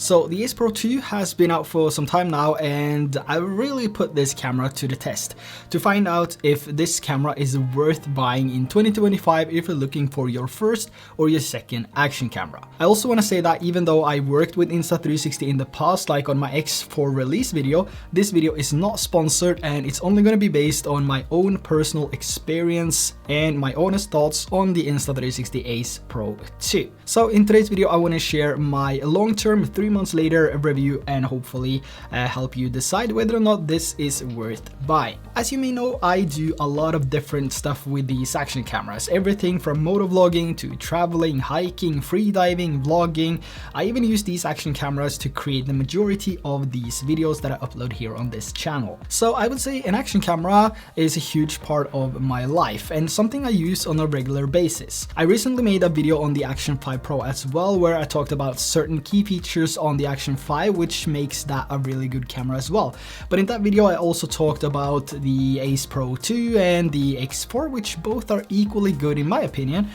So the Ace Pro 2 has been out for some time now, and I really put this camera to the test to find out if this camera is worth buying in 2025 if you're looking for your first or your second action camera. I also want to say that even though I worked with Insta360 in the past, like on my X4 release video, this video is not sponsored and it's only going to be based on my own personal experience and my honest thoughts on the Insta360 Ace Pro 2. So in today's video, I want to share my long-term 3 months later review and hopefully help you decide whether or not this is worth buying. As you may know, I do a lot of different stuff with these action cameras, everything from motovlogging to traveling, hiking, freediving, vlogging. I even use these action cameras to create the majority of these videos that I upload here on this channel. So I would say an action camera is a huge part of my life and something I use on a regular basis. I recently made a video on the Action 5 Pro as well, where I talked about certain key features on the Action 5, which makes that a really good camera as well. But in that video, I also talked about the Ace Pro 2 and the X4, which both are equally good in my opinion,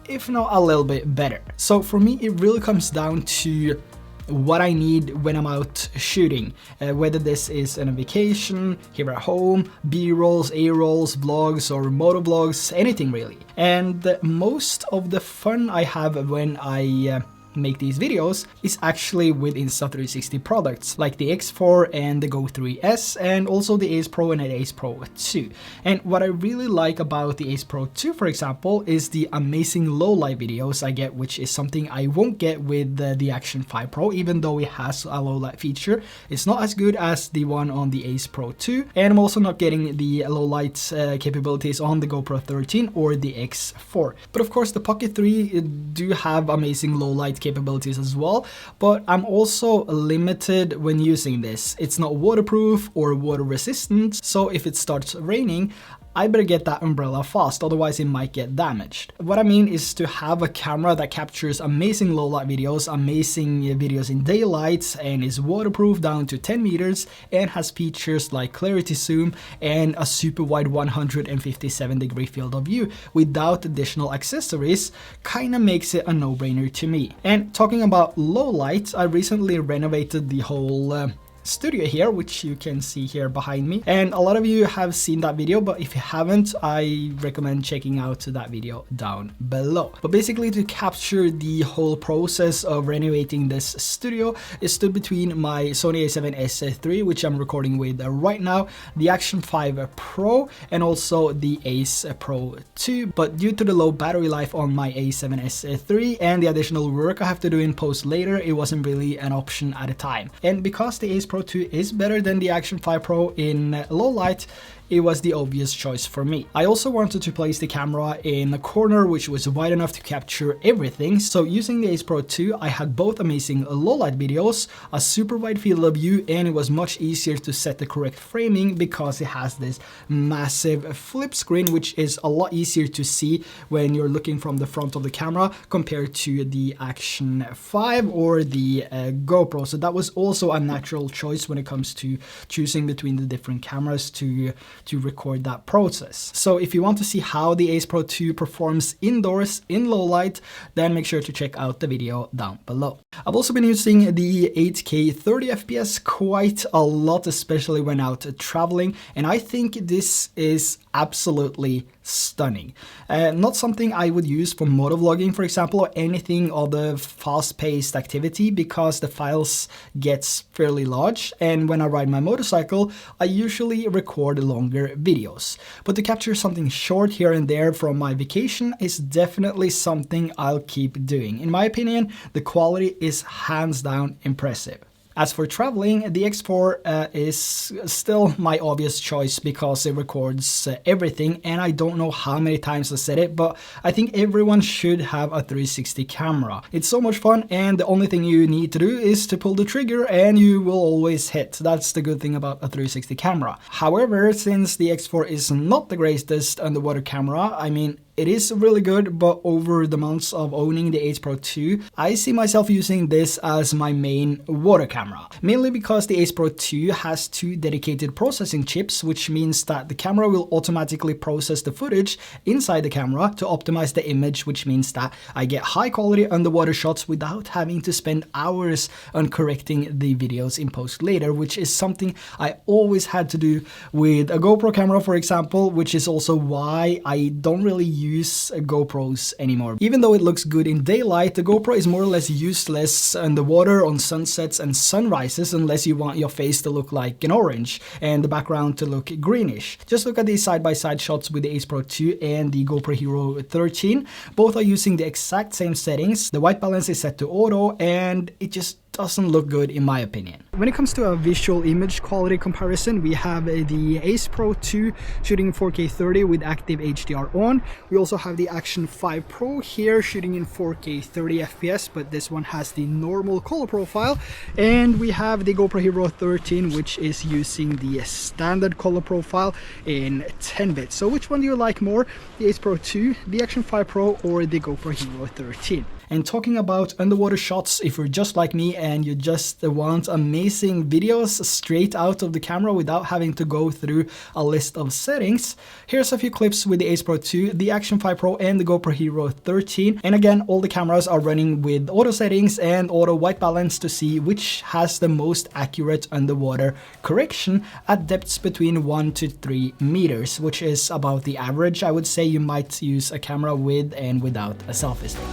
if not a little bit better. So for me, it really comes down to what I need when I'm out shooting, whether this is on a vacation, here at home, B-rolls, A-rolls, vlogs or motovlogs, anything really. And most of the fun I have when I make these videos is actually with Insta360 products like the X4 and the Go 3S, and also the Ace Pro and the Ace Pro 2. And what I really like about the Ace Pro 2, for example, is the amazing low light videos I get, which is something I won't get with the Action 5 Pro, even though it has a low light feature. It's not as good as the one on the Ace Pro 2, and I'm also not getting the low light capabilities on the GoPro 13 or the X4. But of course the Pocket 3 do have amazing low light capabilities as well, but I'm also limited when using this. It's not waterproof or water resistant, so if it starts raining, I better get that umbrella fast, otherwise it might get damaged. What I mean is to have a camera that captures amazing low light videos, amazing videos in daylight, and is waterproof down to 10 meters and has features like clarity zoom and a super wide 157-degree field of view without additional accessories kinda makes it a no-brainer to me. And talking about low light, I recently renovated the whole studio here, which you can see here behind me, and a lot of you have seen that video, but if you haven't, I recommend checking out that video down below. But basically, to capture the whole process of renovating this studio, it stood between my Sony a7S III, which I'm recording with right now, the Action 5 Pro, and also the Ace Pro 2. But due to the low battery life on my a7S III and the additional work I have to do in post later, it wasn't really an option at the time. And because the Ace Pro 2 is better than the Action 5 Pro in low light, it was the obvious choice for me. I also wanted to place the camera in a corner which was wide enough to capture everything, so using the Ace Pro 2 I had both amazing low light videos, a super wide field of view, and it was much easier to set the correct framing because it has this massive flip screen, which is a lot easier to see when you're looking from the front of the camera compared to the Action 5 or the GoPro. So that was also a natural choice when it comes to choosing between the different cameras to record that process. So if you want to see how the Ace Pro 2 performs indoors in low light, then make sure to check out the video down below. I've also been using the 8K 30 FPS quite a lot, especially when out traveling, and I think this is absolutely stunning. Not something I would use for motovlogging, for example, or anything other fast-paced activity, because the files gets fairly large, and when I ride my motorcycle, I usually record longer videos. But to capture something short here and there from my vacation is definitely something I'll keep doing. In my opinion, the quality is hands down impressive. As for traveling, the X4 is still my obvious choice because it records everything, and I don't know how many times I said it, but I think everyone should have a 360 camera. It's so much fun, and the only thing you need to do is to pull the trigger and you will always hit. That's the good thing about a 360 camera. However, since the X4 is not the greatest underwater camera, I mean, it is really good, but over the months of owning the Ace Pro 2, I see myself using this as my main water camera. Mainly because the Ace Pro 2 has 2 dedicated processing chips, which means that the camera will automatically process the footage inside the camera to optimize the image, which means that I get high quality underwater shots without having to spend hours on correcting the videos in post later, which is something I always had to do with a GoPro camera, for example, which is also why I don't really use GoPros anymore. Even though it looks good in daylight, the GoPro is more or less useless in the water on sunsets and sunrises unless you want your face to look like an orange and the background to look greenish. Just look at these side-by-side shots with the Ace Pro 2 and the GoPro Hero 13. Both are using the exact same settings. The white balance is set to auto and it just doesn't look good in my opinion. When it comes to a visual image quality comparison, we have the Ace Pro 2 shooting 4K 30 with active HDR on. We also have the Action 5 Pro here shooting in 4K 30 FPS, but this one has the normal color profile. And we have the GoPro Hero 13, which is using the standard color profile in 10 bits. So which one do you like more? The Ace Pro 2, the Action 5 Pro, or the GoPro Hero 13? And talking about underwater shots, if you're just like me and you just want amazing videos straight out of the camera without having to go through a list of settings, here's a few clips with the Ace Pro 2, the Action 5 Pro and the GoPro Hero 13. And again, all the cameras are running with auto settings and auto white balance to see which has the most accurate underwater correction at depths between 1 to 3 meters, which is about the average I would say you might use a camera with and without a selfie stick.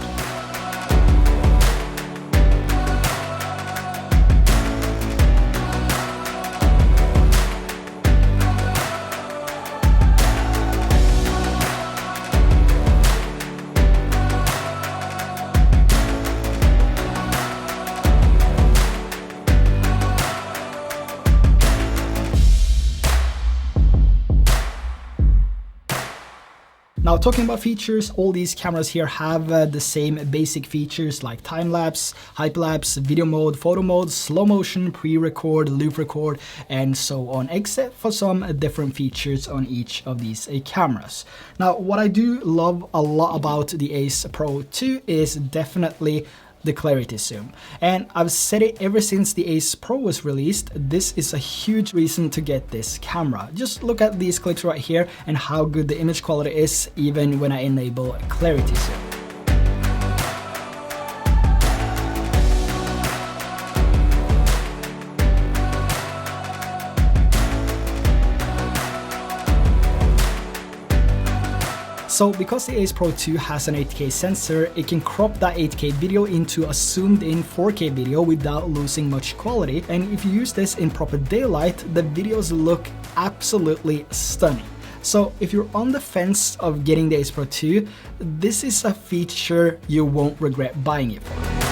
Now talking about features, all these cameras here have the same basic features like time-lapse, hyperlapse, video mode, photo mode, slow motion, pre-record, loop record, and so on, except for some different features on each of these cameras. Now what I do love a lot about the Ace Pro 2 is definitely the clarity zoom, and I've said it ever since the Ace Pro was released. This is a huge reason to get this camera. Just look at these clips right here and how good the image quality is even when I enable clarity zoom. So because the Ace Pro 2 has an 8K sensor, it can crop that 8K video into a zoomed in 4K video without losing much quality. And if you use this in proper daylight, the videos look absolutely stunning. So if you're on the fence of getting the Ace Pro 2, this is a feature you won't regret buying it for.